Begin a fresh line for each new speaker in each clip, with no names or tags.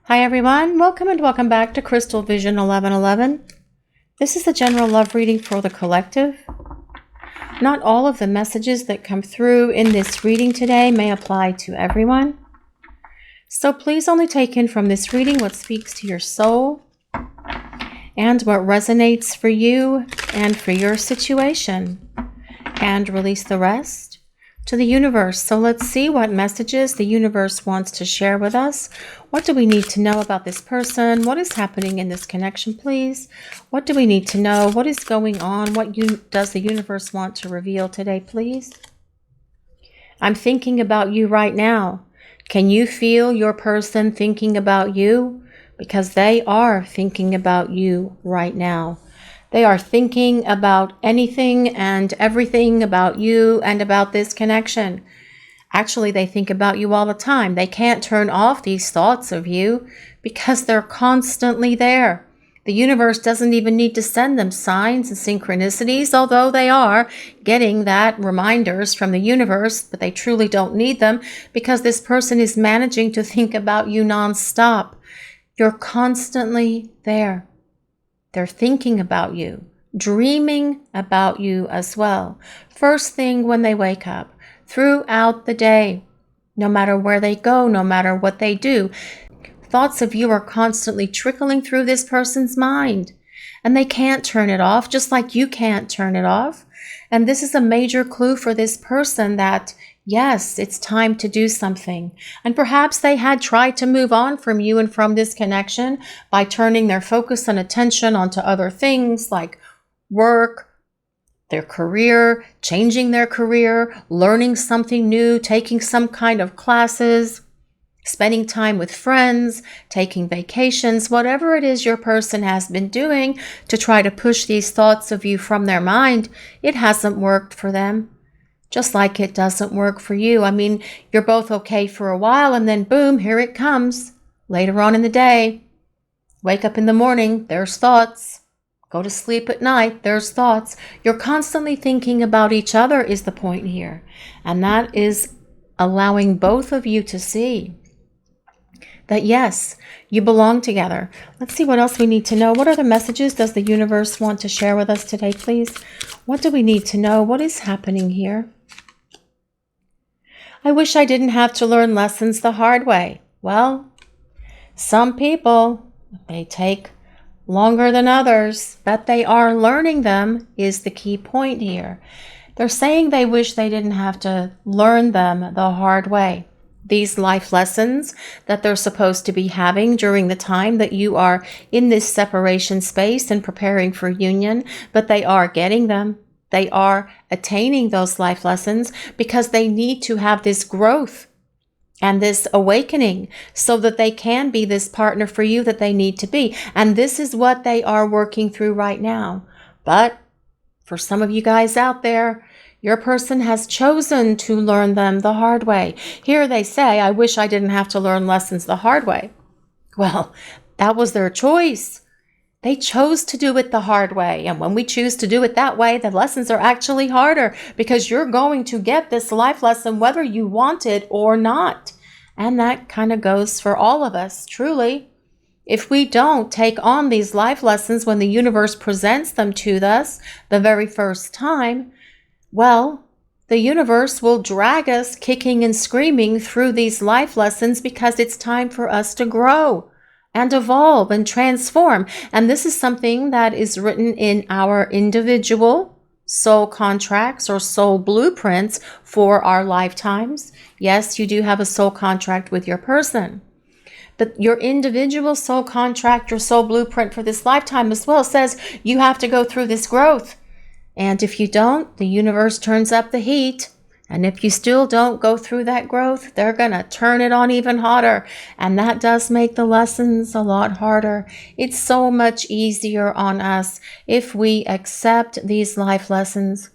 Hi everyone, welcome and welcome back to Crystal Vision 1111. This is the general love reading for the collective. Not all of the messages that come through in this reading today may apply to everyone. So please only take in from this reading what speaks to your soul and what resonates for you and for your situation, and release the rest to the universe. So let's see what messages the universe wants to share with us. What do we need to know about this person? What is happening in this connection, please? What do we need to know? What is going on? What does the universe want to reveal today, please? I'm thinking about you right now. Can you feel your person thinking about you? Because they are thinking about you right now. They are thinking about anything and everything about you and about this connection. Actually, they think about you all the time. They can't turn off these thoughts of you because they're constantly there. The universe doesn't even need to send them signs and synchronicities, although they are getting that reminders from the universe, but they truly don't need them because this person is managing to think about you nonstop. You're constantly there. They're thinking about you, dreaming about you as well. First thing when they wake up, throughout the day, no matter where they go, no matter what they do, thoughts of you are constantly trickling through this person's mind. And they can't turn it off, just like you can't turn it off. And this is a major clue for this person that, yes, it's time to do something. And perhaps they had tried to move on from you and from this connection by turning their focus and attention onto other things like work, their career, changing their career, learning something new, taking some kind of classes, spending time with friends, taking vacations, whatever it is your person has been doing to try to push these thoughts of you from their mind. It hasn't worked for them. Just like it doesn't work for you. I mean, you're both okay for a while and then boom, here it comes. Later on in the day, wake up in the morning, there's thoughts. Go to sleep at night, there's thoughts. You're constantly thinking about each other is the point here. And that is allowing both of you to see that yes, you belong together. Let's see what else we need to know. What other messages does the universe want to share with us today, please? What do we need to know? What is happening here? I wish I didn't have to learn lessons the hard way. Well, some people, they take longer than others, but they are learning them is the key point here. They're saying they wish they didn't have to learn them the hard way. These life lessons that they're supposed to be having during the time that you are in this separation space and preparing for union, but they are getting them. They are attaining those life lessons because they need to have this growth and this awakening so that they can be this partner for you that they need to be. And this is what they are working through right now. But for some of you guys out there, your person has chosen to learn them the hard way. Here they say, I wish I didn't have to learn lessons the hard way. Well, that was their choice. They chose to do it the hard way. And when we choose to do it that way, the lessons are actually harder because you're going to get this life lesson whether you want it or not. And that kind of goes for all of us, truly. If we don't take on these life lessons when the universe presents them to us the very first time, well, the universe will drag us kicking and screaming through these life lessons because it's time for us to grow and evolve and transform. And this is something that is written in our individual soul contracts or soul blueprints for our lifetimes. Yes, you do have a soul contract with your person. But your individual soul contract, your soul blueprint for this lifetime as well says you have to go through this growth. And if you don't, the universe turns up the heat. And if you still don't go through that growth, they're going to turn it on even hotter. And that does make the lessons a lot harder. It's so much easier on us if we accept these life lessons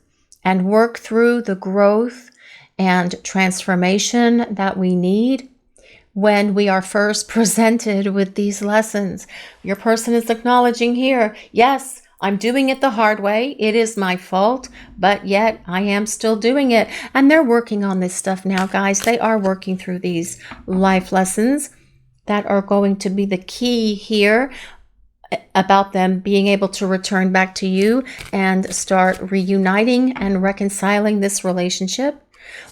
and work through the growth and transformation that we need when we are first presented with these lessons. Your person is acknowledging here, yes, I'm doing it the hard way. It is my fault, but yet I am still doing it. And they're working on this stuff now, guys. They are working through these life lessons. that are going to be the key here about them being able to return back to you and start reuniting and reconciling this relationship.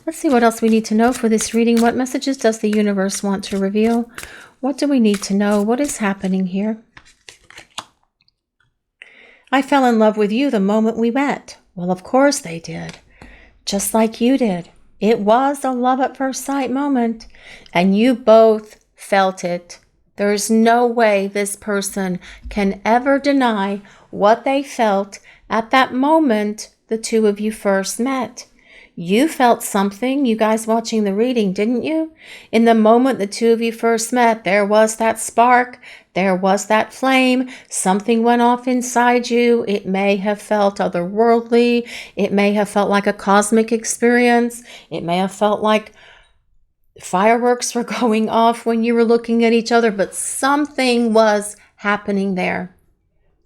Let's see what else we need to know for this reading. What messages does the universe want to reveal? What do we need to know? What is happening here? I fell in love with you the moment we met. Well, of course they did. Just like you did. It was a love at first sight moment, and you both felt it. There is no way this person can ever deny what they felt at that moment the two of you first met. You felt something, you guys watching the reading, didn't you? In the moment the two of you first met, there was that spark, there was that flame, something went off inside you. It may have felt otherworldly, it may have felt like a cosmic experience, it may have felt like fireworks were going off when you were looking at each other, but something was happening there.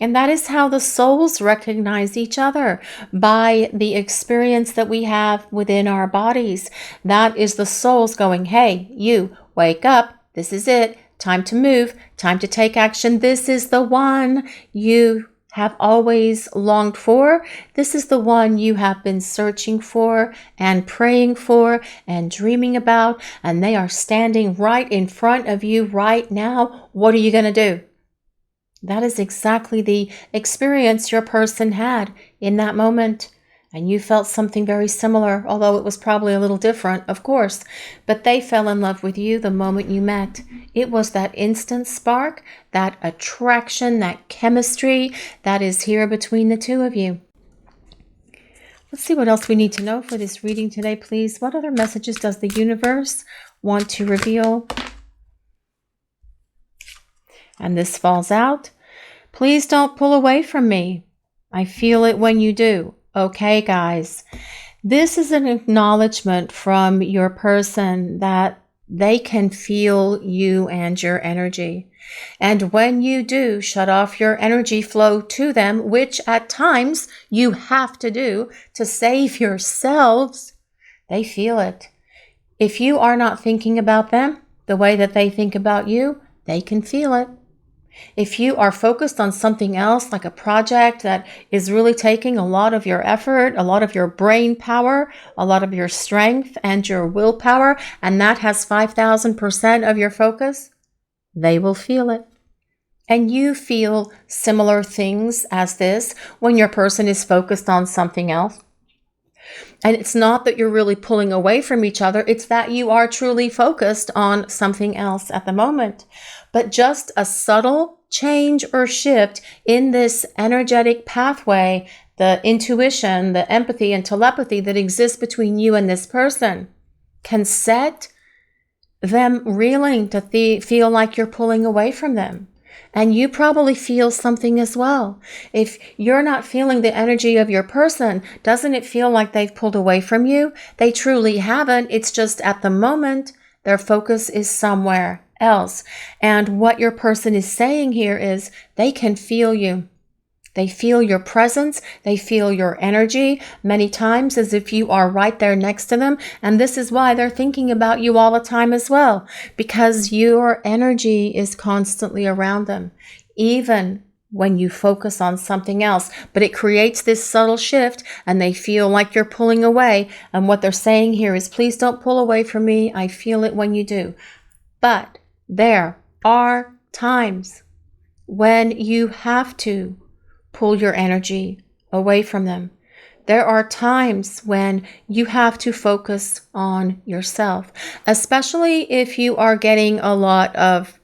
And that is how the souls recognize each other, by the experience that we have within our bodies. That is the souls going, hey, you, wake up. This is it. Time to move. Time to take action. This is the one you have always longed for. This is the one you have been searching for and praying for and dreaming about. And they are standing right in front of you right now. What are you going to do? That is exactly the experience your person had in that moment. And you felt something very similar, although it was probably a little different, of course. But they fell in love with you the moment you met. It was that instant spark, that attraction, that chemistry that is here between the two of you. Let's see what else we need to know for this reading today, please. What other messages does the universe want to reveal? And this falls out. Please don't pull away from me. I feel it when you do. Okay, guys. This is an acknowledgement from your person that they can feel you and your energy. And when you do shut off your energy flow to them, which at times you have to do to save yourselves, they feel it. If you are not thinking about them the way that they think about you, they can feel it. If you are focused on something else, like a project that is really taking a lot of your effort, a lot of your brain power, a lot of your strength and your willpower, and that has 5,000% of your focus, they will feel it. And you feel similar things as this when your person is focused on something else. And it's not that you're really pulling away from each other. It's that you are truly focused on something else at the moment. But just a subtle change or shift in this energetic pathway, the intuition, the empathy and telepathy that exists between you and this person can set them reeling to feel like you're pulling away from them. And you probably feel something as well. If you're not feeling the energy of your person, doesn't it feel like they've pulled away from you? They truly haven't. It's just at the moment, their focus is somewhere else. And what your person is saying here is they can feel you. They feel your presence. They feel your energy many times as if you are right there next to them. And this is why they're thinking about you all the time as well, because your energy is constantly around them, even when you focus on something else. But it creates this subtle shift and they feel like you're pulling away. And what they're saying here is, please don't pull away from me. I feel it when you do. But there are times when you have to pull your energy away from them. There are times when you have to focus on yourself, especially if you are getting a lot of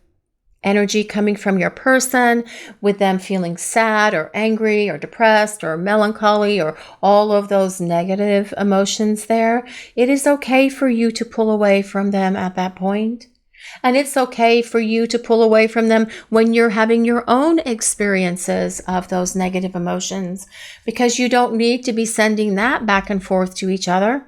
energy coming from your person, with them feeling sad or angry or depressed or melancholy or all of those negative emotions there. It is okay for you to pull away from them at that point. And it's okay for you to pull away from them when you're having your own experiences of those negative emotions, because you don't need to be sending that back and forth to each other.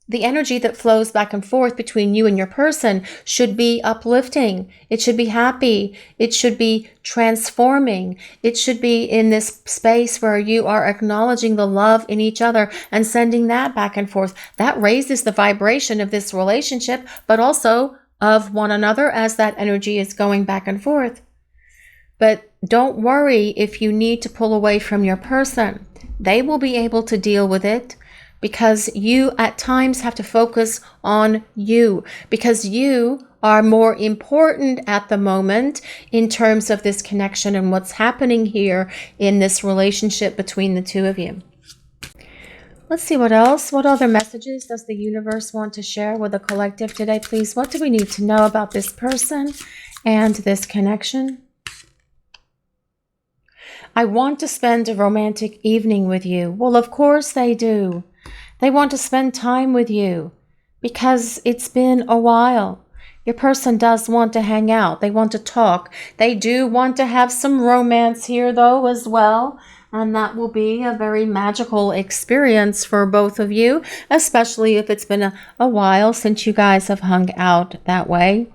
The energy that flows back and forth between you and your person should be uplifting. It should be happy. It should be transforming. It should be in this space where you are acknowledging the love in each other and sending that back and forth. That raises the vibration of this relationship, but also of one another as that energy is going back and forth. But don't worry if you need to pull away from your person. They will be able to deal with it, because you at times have to focus on you, because you are more important at the moment in terms of this connection and what's happening here in this relationship between the two of you. Let's see what else. What other messages does the universe want to share with the collective today, please? What do we need to know about this person and this connection? I want to spend a romantic evening with you. Well, of course they do. They want to spend time with you because it's been a while. Your person does want to hang out. They want to talk. They do want to have some romance here, though, as well. And that will be a very magical experience for both of you, especially if it's been a while since you guys have hung out that way.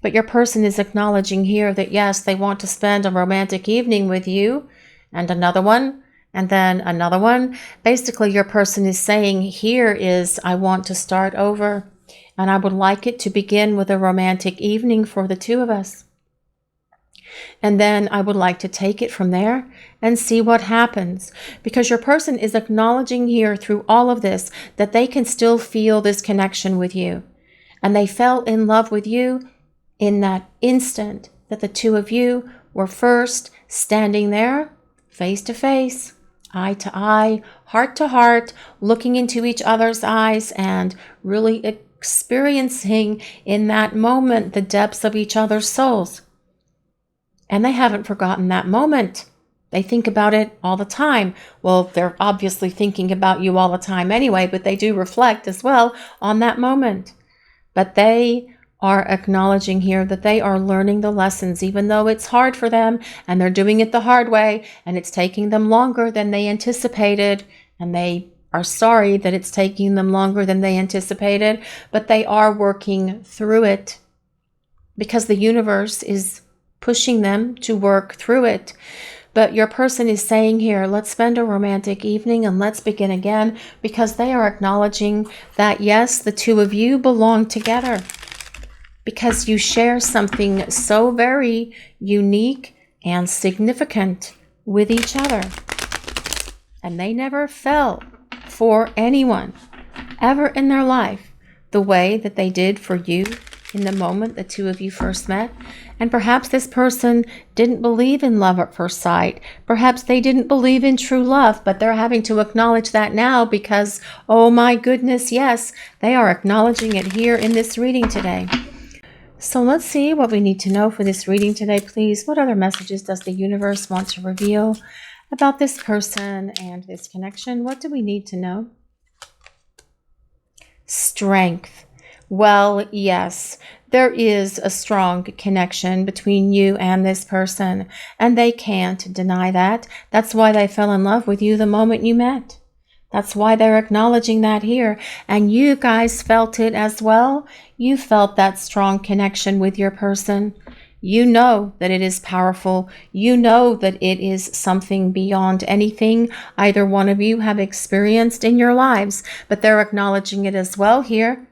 But your person is acknowledging here that, yes, they want to spend a romantic evening with you, and another one, and then another one. Basically, your person is saying here is, I want to start over, and I would like it to begin with a romantic evening for the two of us. And then I would like to take it from there and see what happens. Because your person is acknowledging here through all of this that they can still feel this connection with you. And they fell in love with you in that instant that the two of you were first standing there, face to face, eye to eye, heart to heart, looking into each other's eyes and really experiencing in that moment the depths of each other's souls. And they haven't forgotten that moment. They think about it all the time. Well, they're obviously thinking about you all the time anyway, but they do reflect as well on that moment. But they are acknowledging here that they are learning the lessons, even though it's hard for them and they're doing it the hard way and it's taking them longer than they anticipated, and they are sorry that it's taking them longer than they anticipated, but they are working through it because the universe is pushing them to work through it. But your person is saying here, let's spend a romantic evening and let's begin again, because they are acknowledging that, yes, the two of you belong together because you share something so very unique and significant with each other. And they never fell for anyone ever in their life the way that they did for you in the moment the two of you first met. And perhaps this person didn't believe in love at first sight. Perhaps they didn't believe in true love, but they're having to acknowledge that now because, oh my goodness, yes, they are acknowledging it here in this reading today. So let's see what we need to know for this reading today, please. What other messages does the universe want to reveal about this person and this connection? What do we need to know? Strength. Well, yes, there is a strong connection between you and this person, and they can't deny that. That's why they fell in love with you the moment you met. That's why they're acknowledging that here. And you guys felt it as well. You felt that strong connection with your person. You know that it is powerful. You know that it is something beyond anything either one of you have experienced in your lives, but they're acknowledging it as well here.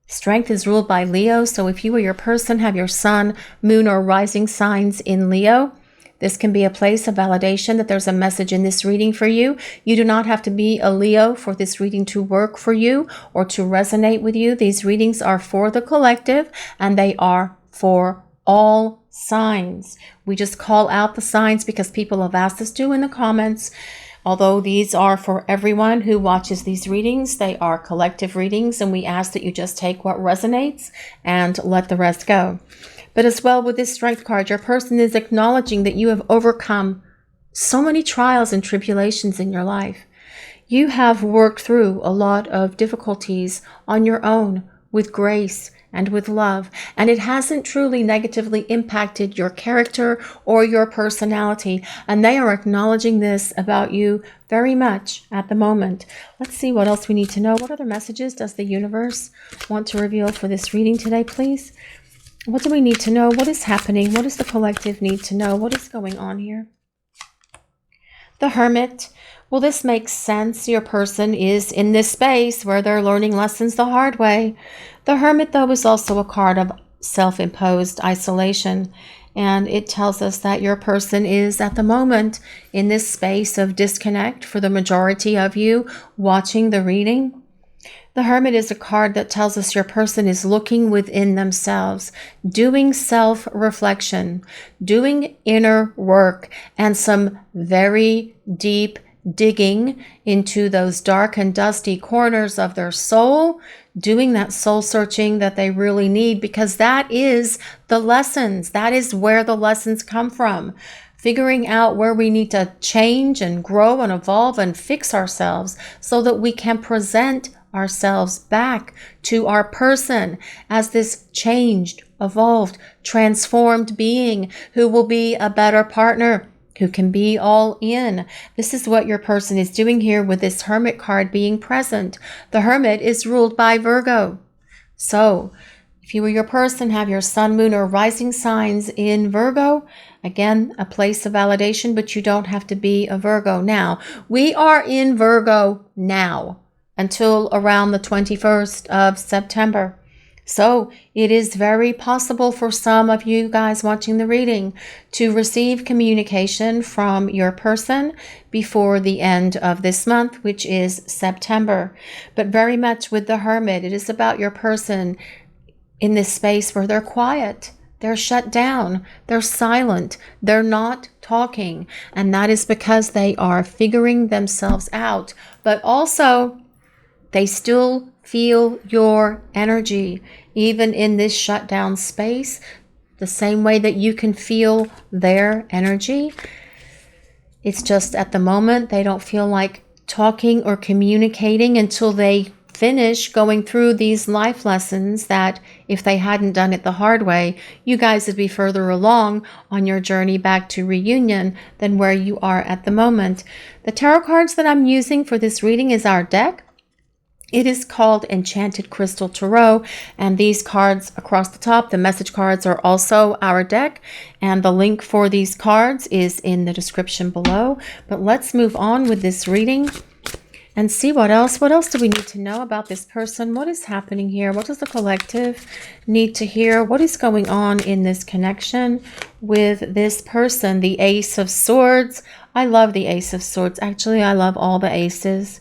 Strength is ruled by Leo, so if you or your person have your sun, moon, or rising signs in Leo, this can be a place of validation that there's a message in this reading for you. You do not have to be a Leo for this reading to work for you or to resonate with you. These readings are for the collective and they are for all signs. We just call out the signs because people have asked us to in the comments. Although these are for everyone who watches these readings, they are collective readings, and we ask that you just take what resonates and let the rest go. But as well with this strength card, your person is acknowledging that you have overcome so many trials and tribulations in your life. You have worked through a lot of difficulties on your own with grace and with love, and it hasn't truly negatively impacted your character or your personality, and they are acknowledging this about you very much at the moment. Let's see what else we need to know. What other messages does the universe want to reveal for this reading today, please? What do we need to know? What is happening? What does the collective need to know? What is going on here? The Hermit. Well, this makes sense. Your person is in this space where they're learning lessons the hard way. The Hermit, though, is also a card of self-imposed isolation. And it tells us that your person is at the moment in this space of disconnect for the majority of you watching the reading. The Hermit is a card that tells us your person is looking within themselves, doing self-reflection, doing inner work, and some very deep digging into those dark and dusty corners of their soul, doing that soul searching that they really need, because that is the lessons. That is where the lessons come from. Figuring out where we need to change and grow and evolve and fix ourselves so that we can present ourselves back to our person as this changed, evolved, transformed being who will be a better partner, who can be all in. This is what your person is doing here with this Hermit card being present. The Hermit is ruled by Virgo. So if you or your person have your sun, moon, or rising signs in Virgo, again, a place of validation, but you don't have to be a Virgo. Now, we are in Virgo now until around the 21st of September. So it is very possible for some of you guys watching the reading to receive communication from your person before the end of this month, which is September. But very much with the Hermit, it is about your person in this space where they're quiet, they're shut down, they're silent, they're not talking. And that is because they are figuring themselves out. But also, they still feel your energy, even in this shut down space, the same way that you can feel their energy. It's just at the moment, they don't feel like talking or communicating until they finish going through these life lessons that if they hadn't done it the hard way, you guys would be further along on your journey back to reunion than where you are at the moment. The tarot cards that I'm using for this reading is our deck. It is called Enchanted Crystal Tarot, and these cards across the top, the message cards, are also our deck, and the link for these cards is in the description below. But let's move on with this reading and see what else do we need to know about this person? What is happening here? What does the collective need to hear? What is going on in this connection with this person? The Ace of Swords. I love the Ace of Swords. Actually, I love all the aces,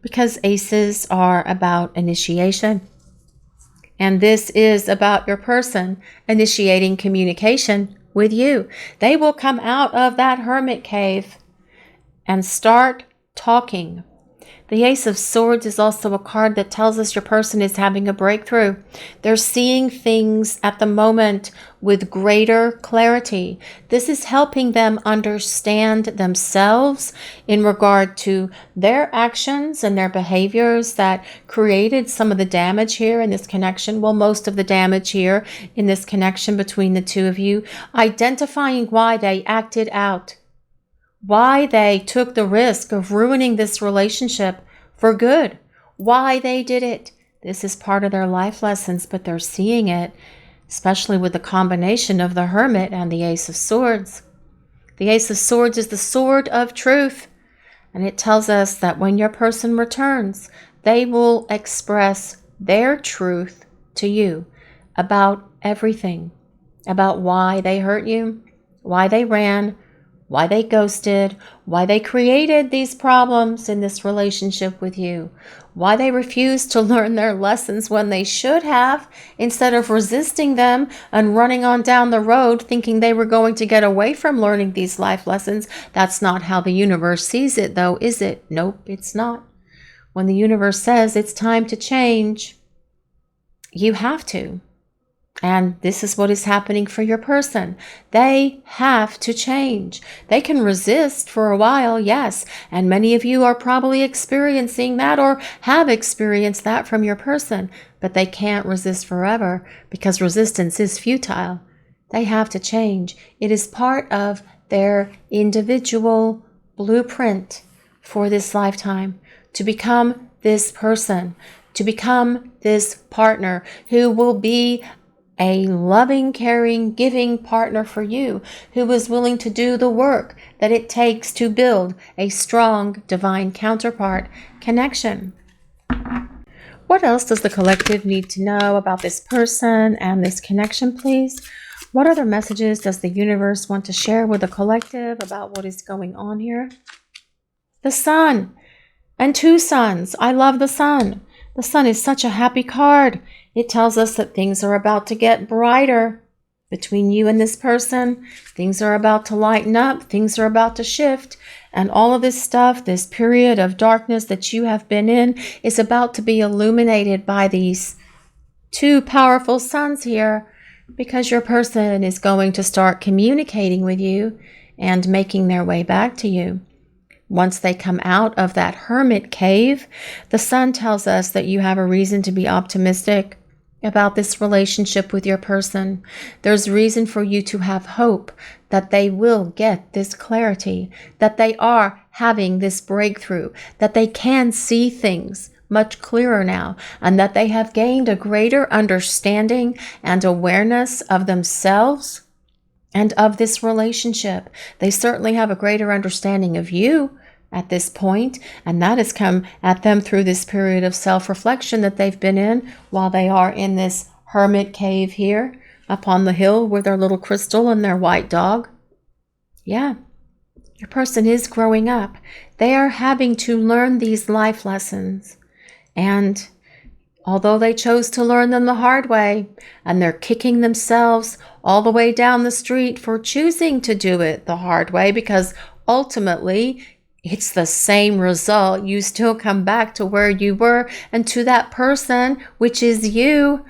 because aces are about initiation. And this is about your person initiating communication with you. They will come out of that hermit cave and start talking. The Ace of Swords is also a card that tells us your person is having a breakthrough. They're seeing things at the moment with greater clarity. This is helping them understand themselves in regard to their actions and their behaviors that created some of the damage here in this connection. Well, most of the damage here in this connection between the two of you. Identifying why they acted out, why they took the risk of ruining this relationship for good, why they did it. This is part of their life lessons, but they're seeing it, especially with the combination of the Hermit and the Ace of Swords. The Ace of Swords is the sword of truth, and it tells us that when your person returns, they will express their truth to you about everything, about why they hurt you, why they ran, why they ghosted, why they created these problems in this relationship with you, why they refused to learn their lessons when they should have, instead of resisting them and running on down the road thinking they were going to get away from learning these life lessons. That's not how the universe sees it, though, is it? Nope, it's not. When the universe says it's time to change, you have to. And this is what is happening for your person. They have to change. They can resist for a while, yes. And many of you are probably experiencing that or have experienced that from your person. But they can't resist forever because resistance is futile. They have to change. It is part of their individual blueprint for this lifetime to become this person, to become this partner who will be a loving, caring, giving partner for you who is willing to do the work that it takes to build a strong divine counterpart connection. What else does the collective need to know about this person and this connection, please? What other messages does the universe want to share with the collective about what is going on here? The sun and 2 suns. I love the sun. The sun is such a happy card. It tells us that things are about to get brighter between you and this person. Things are about to lighten up. Things are about to shift. And all of this stuff, this period of darkness that you have been in, is about to be illuminated by these 2 powerful suns here, because your person is going to start communicating with you and making their way back to you. Once they come out of that hermit cave, the sun tells us that you have a reason to be optimistic about this relationship with your person. There's reason for you to have hope that they will get this clarity, that they are having this breakthrough, that they can see things much clearer now, and that they have gained a greater understanding and awareness of themselves and of this relationship. They certainly have a greater understanding of you at this point, and that has come at them through this period of self-reflection that they've been in while they are in this hermit cave here up on the hill with their little crystal and their white dog. Yeah, your person is growing up. They are having to learn these life lessons, and although they chose to learn them the hard way, and they're kicking themselves all the way down the street for choosing to do it the hard way, because ultimately it's the same result. You still come back to where you were and to that person, which is you.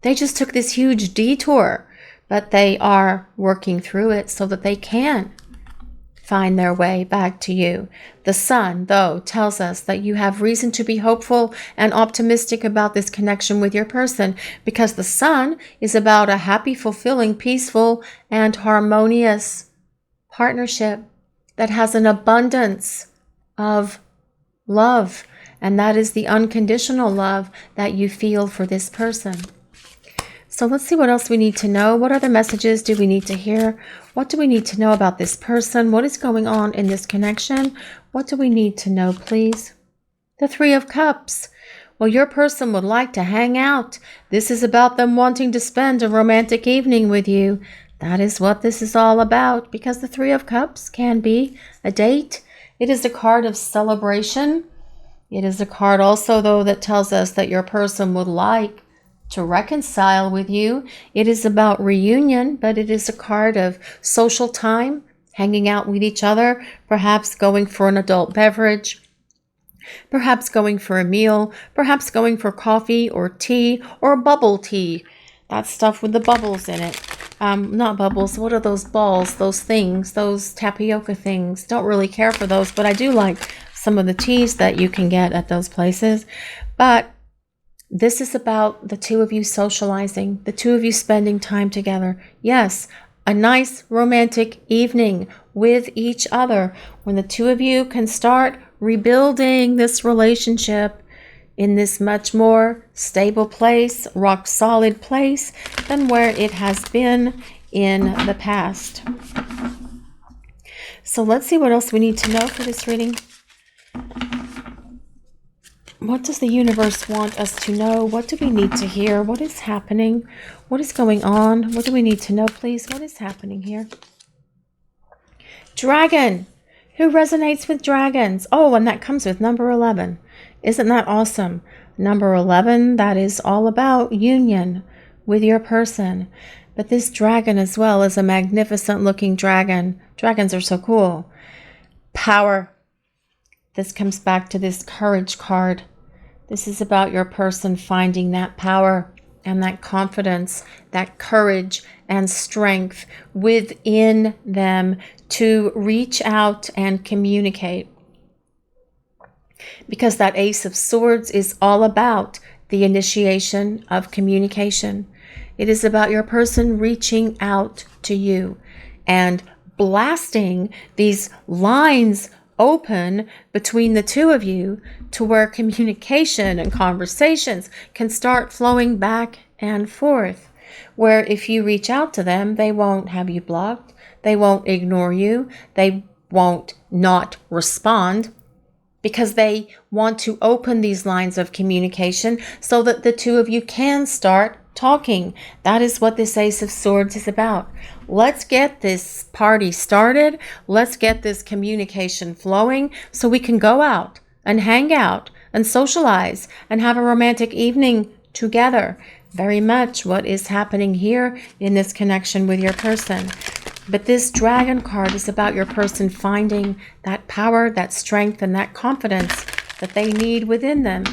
They just took this huge detour, but they are working through it so that they can find their way back to you. The sun, though, tells us that you have reason to be hopeful and optimistic about this connection with your person, because the sun is about a happy, fulfilling, peaceful, and harmonious partnership that has an abundance of love, and that is the unconditional love that you feel for this person. So let's see what else we need to know. What other messages do we need to hear? What do we need to know about this person? What is going on in this connection? What do we need to know, please? The 3 of Cups. Well, your person would like to hang out. This is about them wanting to spend a romantic evening with you. That is what this is all about, because the 3 of Cups can be a date. It is a card of celebration. It is a card also, though, that tells us that your person would like to reconcile with you. It is about reunion, but it is a card of social time, hanging out with each other, perhaps going for an adult beverage, perhaps going for a meal, perhaps going for coffee or tea or bubble tea. That stuff with the bubbles in it. Not bubbles. What are those balls? Those things, those tapioca things. Don't really care for those, but I do like some of the teas that you can get at those places. But this is about the 2 of you socializing, the 2 of you spending time together. Yes, a nice romantic evening with each other when the 2 of you can start rebuilding this relationship in this much more stable place, rock solid place, than where it has been in the past. So let's see what else we need to know for this reading. What does the universe want us to know? What do we need to hear? What is happening? What is going on? What do we need to know, please? What is happening here? Dragon. Who resonates with dragons? Oh, and that comes with number 11. Isn't that awesome? Number 11, that is all about union with your person. But this dragon as well is a magnificent looking dragon. Dragons are so cool. Power. This comes back to this courage card. This is about your person finding that power and that confidence, that courage and strength within them to reach out and communicate. Because that Ace of Swords is all about the initiation of communication. It is about your person reaching out to you and blasting these lines open between the 2 of you to where communication and conversations can start flowing back and forth. where if you reach out to them, they won't have you blocked. They won't ignore you. They won't not respond, because they want to open these lines of communication so that the two of you can start talking. That is what this Ace of Swords is about. Let's get this party started. Let's get this communication flowing so we can go out and hang out and socialize and have a romantic evening together. Very much what is happening here in this connection with your person. But this Dragon card is about your person finding that power, that strength, and that confidence that they need within them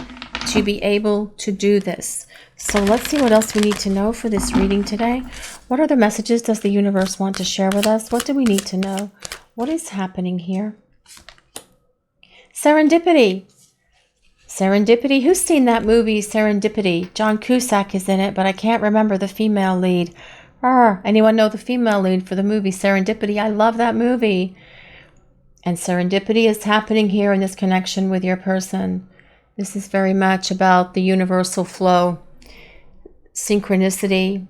to be able to do this. So let's see what else we need to know for this reading today. What other messages does the universe want to share with us? What do we need to know? What is happening here? Serendipity. Serendipity. Who's seen that movie, Serendipity? John Cusack is in it, but I can't remember the female lead. Anyone know the female lead for the movie Serendipity? I love that movie. And serendipity is happening here in this connection with your person. This is very much about the universal flow, synchronicity,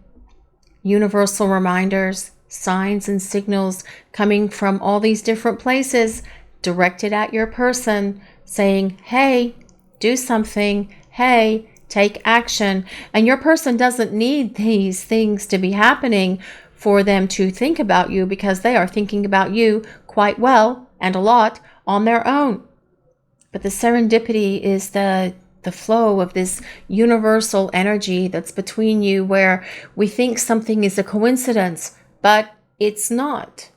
universal reminders, signs and signals coming from all these different places directed at your person, saying, hey, do something. Hey, take action. And your person doesn't need these things to be happening for them to think about you, because they are thinking about you quite well and a lot on their own. But the serendipity is the flow of this universal energy that's between you, where we think something is a coincidence, but it's not.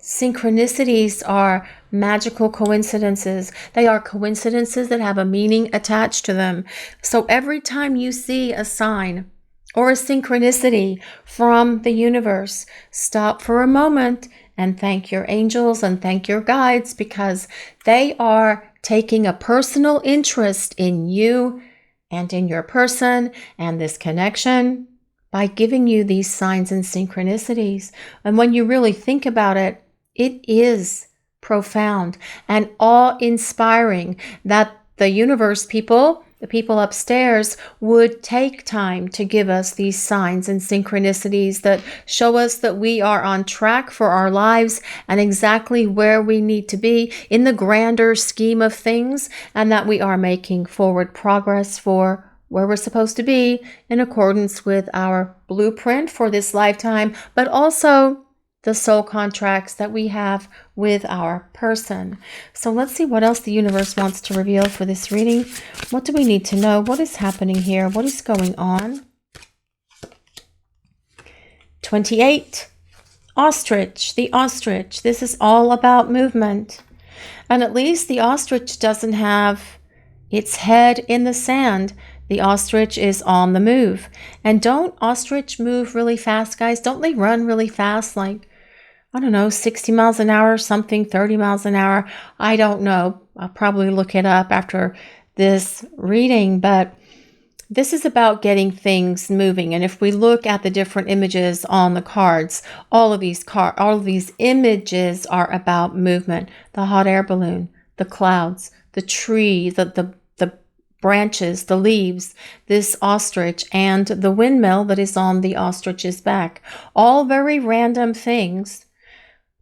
Synchronicities are magical coincidences. They are coincidences that have a meaning attached to them. So every time you see a sign or a synchronicity from the universe, stop for a moment and thank your angels and thank your guides, because they are taking a personal interest in you and in your person and this connection by giving you these signs and synchronicities. And when you really think about it, it is profound and awe-inspiring that the universe people, the people upstairs, would take time to give us these signs and synchronicities that show us that we are on track for our lives and exactly where we need to be in the grander scheme of things, and that we are making forward progress for where we're supposed to be in accordance with our blueprint for this lifetime, but also the soul contracts that we have with our person. So let's see what else the universe wants to reveal for this reading. What do we need to know? What is happening here? What is going on? 28. Ostrich. The ostrich. This is all about movement. And at least the ostrich doesn't have its head in the sand. The ostrich is on the move. And don't ostrich move really fast, guys? Don't they run really fast? Like, I don't know, 60 miles an hour, something, 30 miles an hour. I don't know. I'll probably look it up after this reading, but this is about getting things moving. And if we look at the different images on the cards, all of these images are about movement. The hot air balloon, the clouds, the tree, the branches, the leaves, this ostrich, and the windmill that is on the ostrich's back. All very random things.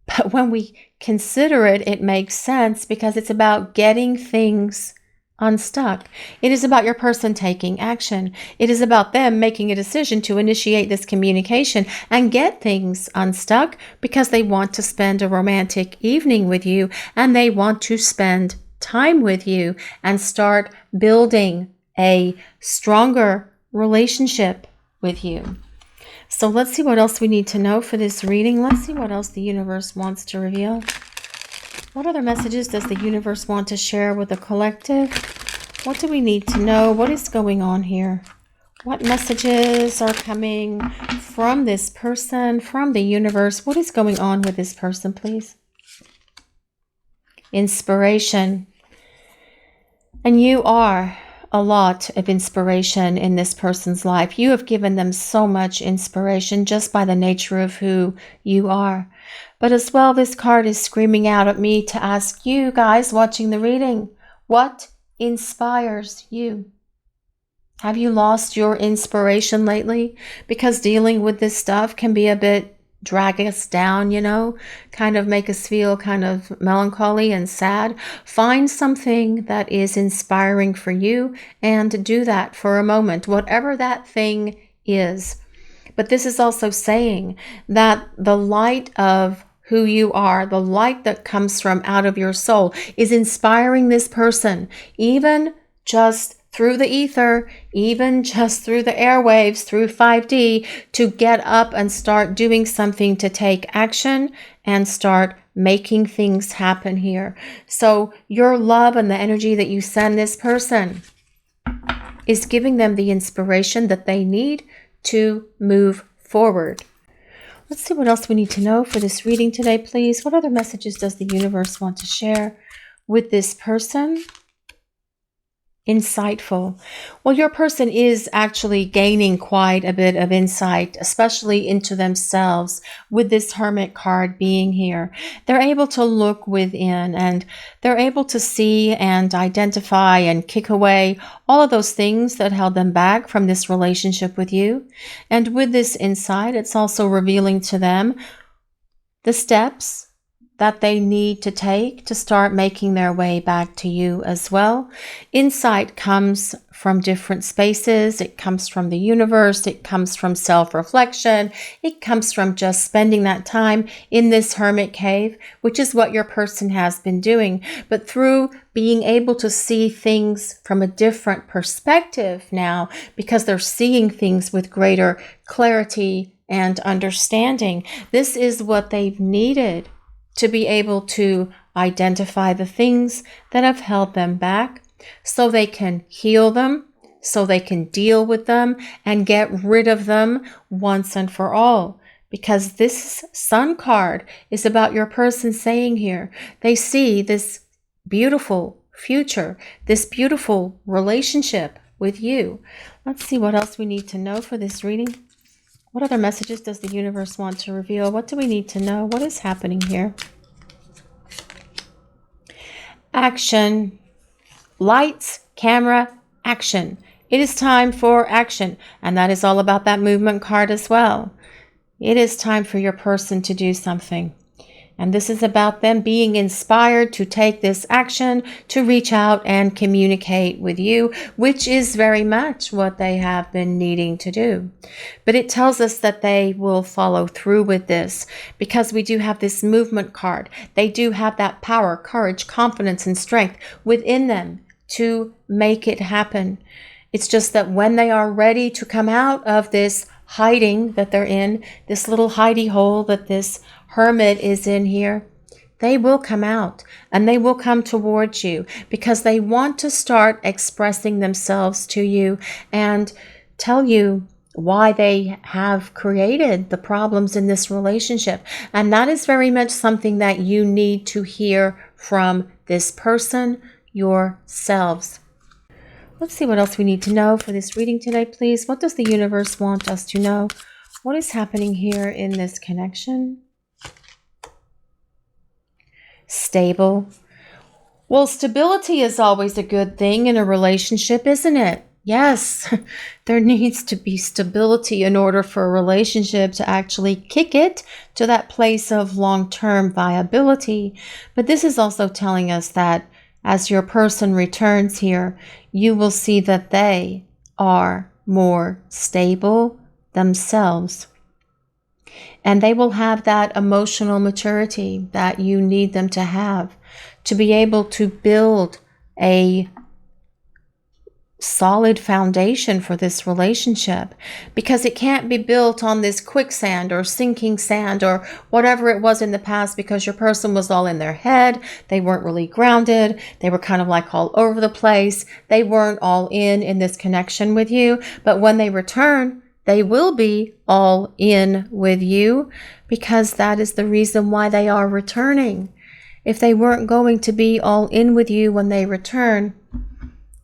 But when we consider it, it makes sense, because it's about getting things unstuck. It is about your person taking action. It is about them making a decision to initiate this communication and get things unstuck, because they want to spend a romantic evening with you, and they want to spend time with you and start building a stronger relationship with you. So let's see what else we need to know for this reading. Let's see what else the universe wants to reveal. What other messages does the universe want to share with the collective? What do we need to know? What is going on here? What messages are coming from this person, from the universe? What is going on with this person, please? Inspiration. And you are a lot of inspiration in this person's life. You have given them so much inspiration just by the nature of who you are. But as well, this card is screaming out at me to ask you guys watching the reading, what inspires you? Have you lost your inspiration lately? Because dealing with this stuff can be a bit drag us down, kind of make us feel kind of melancholy and sad. Find something that is inspiring for you and do that for a moment, whatever that thing is. But this is also saying that the light of who you are, the light that comes from out of your soul, is inspiring this person, even just through the ether, even just through the airwaves, through 5D, to get up and start doing something, to take action and start making things happen here. So your love and the energy that you send this person is giving them the inspiration that they need to move forward. Let's see what else we need to know for this reading today, please. What other messages does the universe want to share with this person? Insightful. Well, your person is actually gaining quite a bit of insight, especially into themselves, with this Hermit card being here. They're able to look within, and they're able to see and identify and kick away all of those things that held them back from this relationship with you. And with this insight, it's also revealing to them the steps that they need to take to start making their way back to you as well. Insight comes from different spaces. It comes from the universe. It comes from self-reflection. It comes from just spending that time in this hermit cave, which is what your person has been doing. But through being able to see things from a different perspective now, because they're seeing things with greater clarity and understanding, this is what they've needed to be able to identify the things that have held them back, so they can heal them, so they can deal with them and get rid of them once and for all. Because this Sun card is about your person saying here, they see this beautiful future, this beautiful relationship with you. Let's see what else we need to know for this reading. What other messages does the universe want to reveal? What do we need to know? What is happening here? Action. Lights, camera, action. It is time for action. And that is all about that movement card as well. It is time for your person to do something. And this is about them being inspired to take this action, to reach out and communicate with you, which is very much what they have been needing to do. But it tells us that they will follow through with this, because we do have this movement card. They do have that power, courage, confidence, and strength within them to make it happen. It's just that when they are ready to come out of this hiding that they're in, this little hidey hole that this hermit is in here, they will come out and they will come towards you, because they want to start expressing themselves to you and tell you why they have created the problems in this relationship. And that is very much something that you need to hear from this person yourselves. Let's see what else we need to know for this reading today, please. What does the universe want us to know? What is happening here in this connection? Stable. Well, stability is always a good thing in a relationship, isn't it? Yes, there needs to be stability in order for a relationship to actually kick it to that place of long-term viability. But this is also telling us that as your person returns here, you will see that they are more stable themselves. And they will have that emotional maturity that you need them to have to be able to build a solid foundation for this relationship, because it can't be built on this quicksand or sinking sand or whatever it was in the past, because your person was all in their head. They weren't really grounded. They were kind of like all over the place. They weren't all in this connection with you. But when they return, they will be all in with you, because that is the reason why they are returning. If they weren't going to be all in with you when they return,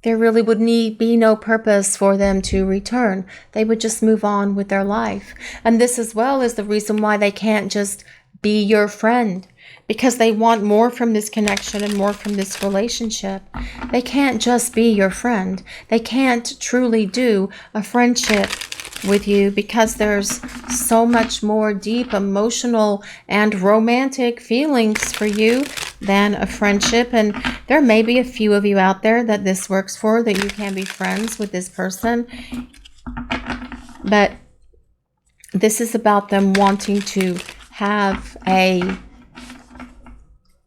there really would be no purpose for them to return. They would just move on with their life. And this as well is the reason why they can't just be your friend, because they want more from this connection and more from this relationship. They can't just be your friend. They can't truly do a friendship with you because there's so much more deep emotional and romantic feelings for you than a friendship. And there may be a few of you out there that this works for, that you can be friends with this person. But this is about them wanting to have a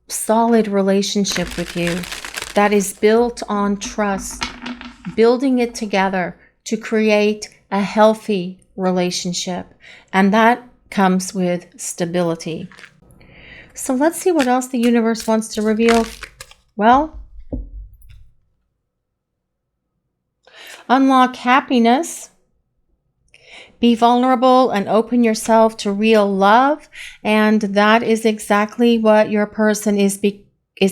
solid relationship with you that is built on trust, building it together to create a healthy relationship. And that comes with stability. So let's see what else the universe wants to reveal. Well, unlock happiness. Be vulnerable and open yourself to real love. And that is exactly what your person is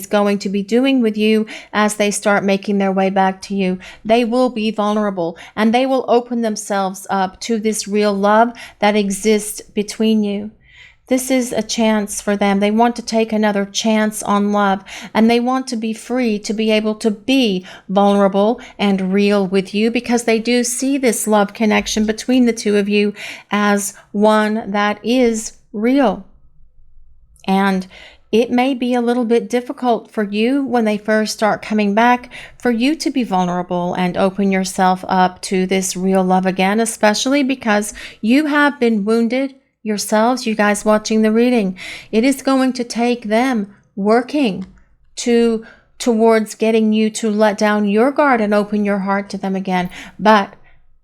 going to be doing with you as they start making their way back to you. They will be vulnerable and they will open themselves up to this real love that exists between you. This is a chance for them. They want to take another chance on love, and they want to be free to be able to be vulnerable and real with you, because they do see this love connection between the two of you as one that is real. And it may be a little bit difficult for you when they first start coming back for you to be vulnerable and open yourself up to this real love again, especially because you have been wounded yourselves, you guys watching the reading. It is going to take them working towards getting you to let down your guard and open your heart to them again. But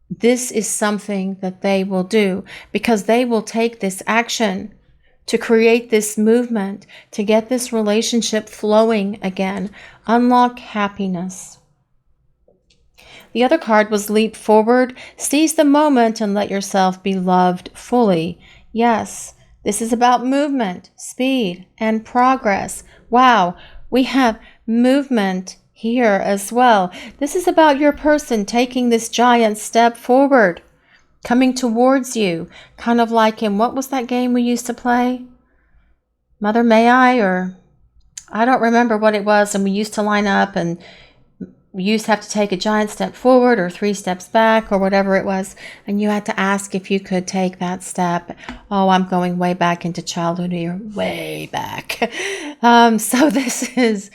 this is something that they will do, because they will take this action to create this movement to get this relationship flowing again. Unlock happiness. The other card was leap forward. Seize the moment and let yourself be loved fully. Yes, this is about movement, speed, and progress. Wow, we have movement here as well. This is about your person taking this giant step forward, coming towards you, kind of like in, what was that game we used to play? Mother May I? Or I don't remember what it was, and we used to line up and we used to have to take a giant step forward or 3 steps back or whatever it was, and you had to ask if you could take that step. Oh, I'm going way back into childhood here, way back. So this is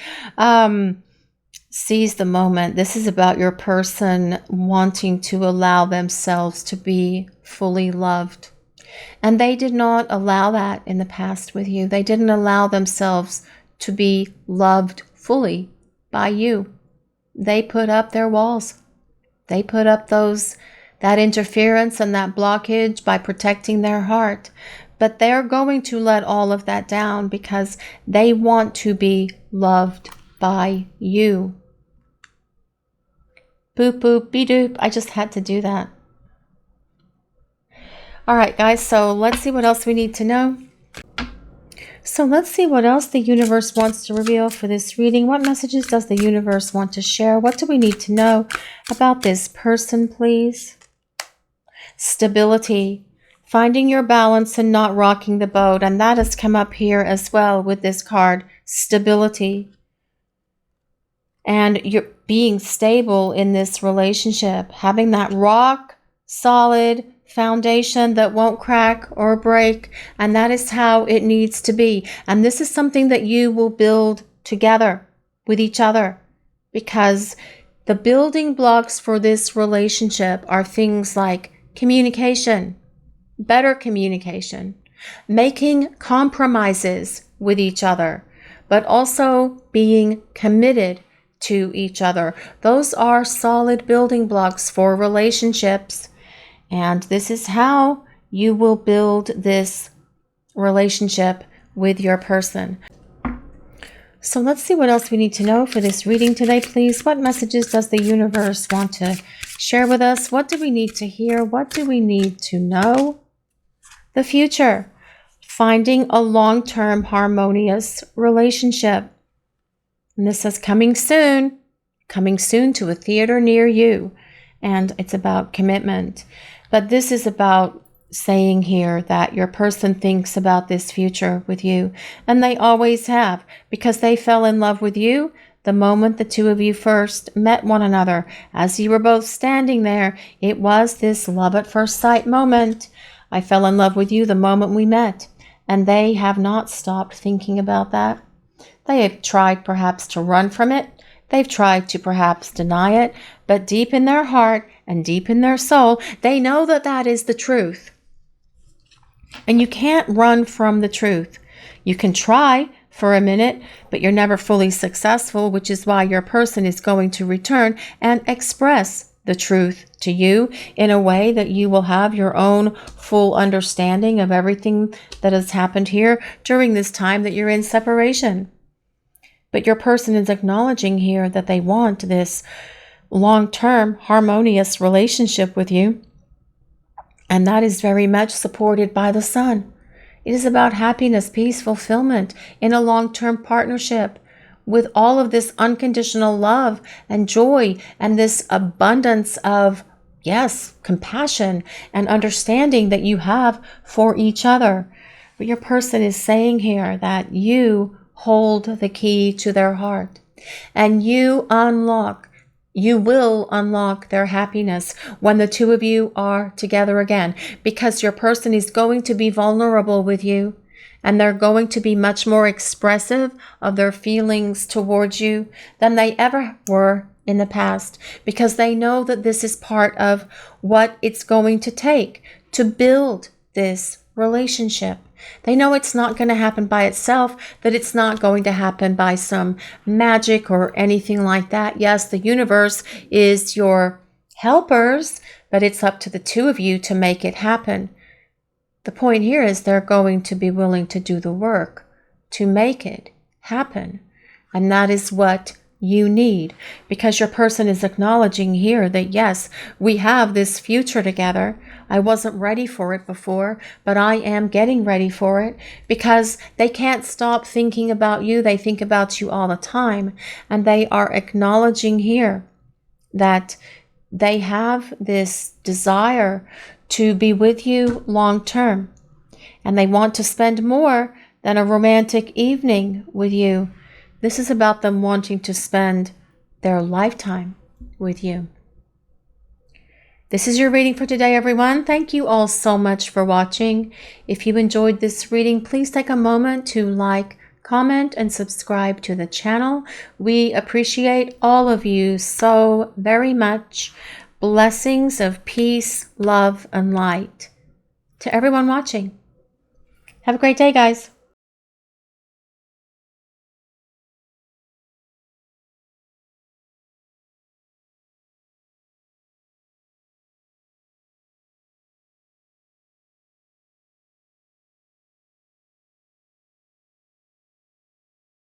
seize the moment. This is about your person wanting to allow themselves to be fully loved. And they did not allow that in the past with you. They didn't allow themselves to be loved fully by you. They put up their walls. They put up that interference and that blockage by protecting their heart. But they're going to let all of that down because they want to be loved by you. Boop, boop, be-doop. I just had to do that. All right, guys, so let's see what else we need to know. So let's see what else the universe wants to reveal for this reading. What messages does the universe want to share? What do we need to know about this person, please? Stability. Finding your balance and not rocking the boat. And that has come up here as well with this card. Stability. And you're being stable in this relationship. Having that rock solid foundation that won't crack or break, and that is how it needs to be. And this is something that you will build together with each other, because the building blocks for this relationship are things like communication, better communication, making compromises with each other, but also being committed to each other. Those are solid building blocks for relationships. And this is how you will build this relationship with your person. So let's see what else we need to know for this reading today, please. What messages does the universe want to share with us? What do we need to hear? What do we need to know? The future. Finding a long-term harmonious relationship. And this says coming soon to a theater near you. And it's about commitment. But this is about saying here that your person thinks about this future with you, and they always have, because they fell in love with you the moment the two of you first met one another. As you were both standing there, it was this love at first sight moment. I fell in love with you the moment we met, and they have not stopped thinking about that. They have tried perhaps to run from it. They've tried to perhaps deny it, but deep in their heart and deep in their soul, they know that that is the truth. And you can't run from the truth. You can try for a minute, but you're never fully successful, which is why your person is going to return and express the truth to you in a way that you will have your own full understanding of everything that has happened here during this time that you're in separation. But your person is acknowledging here that they want this long-term harmonious relationship with you. And that is very much supported by the sun. It is about happiness, peace, fulfillment in a long-term partnership with all of this unconditional love and joy and this abundance of, yes, compassion and understanding that you have for each other. But your person is saying here that you hold the key to their heart, and you will unlock their happiness when the two of you are together again, because your person is going to be vulnerable with you, and they're going to be much more expressive of their feelings towards you than they ever were in the past, because they know that this is part of what it's going to take to build this relationship. They know it's not going to happen by itself, that it's not going to happen by some magic or anything like that. Yes, the universe is your helpers, but it's up to the two of you to make it happen. The point here is they're going to be willing to do the work to make it happen. And that is what you need, because your person is acknowledging here that, yes, we have this future together. I wasn't ready for it before, but I am getting ready for it, because they can't stop thinking about you. They think about you all the time, and they are acknowledging here that they have this desire to be with you long term, and they want to spend more than a romantic evening with you. This is about them wanting to spend their lifetime with you. This is your reading for today, everyone. Thank you all so much for watching. If you enjoyed this reading, please take a moment to like, comment, and subscribe to the channel. We appreciate all of you so very much. Blessings of peace, love, and light to everyone watching. Have a great day, guys.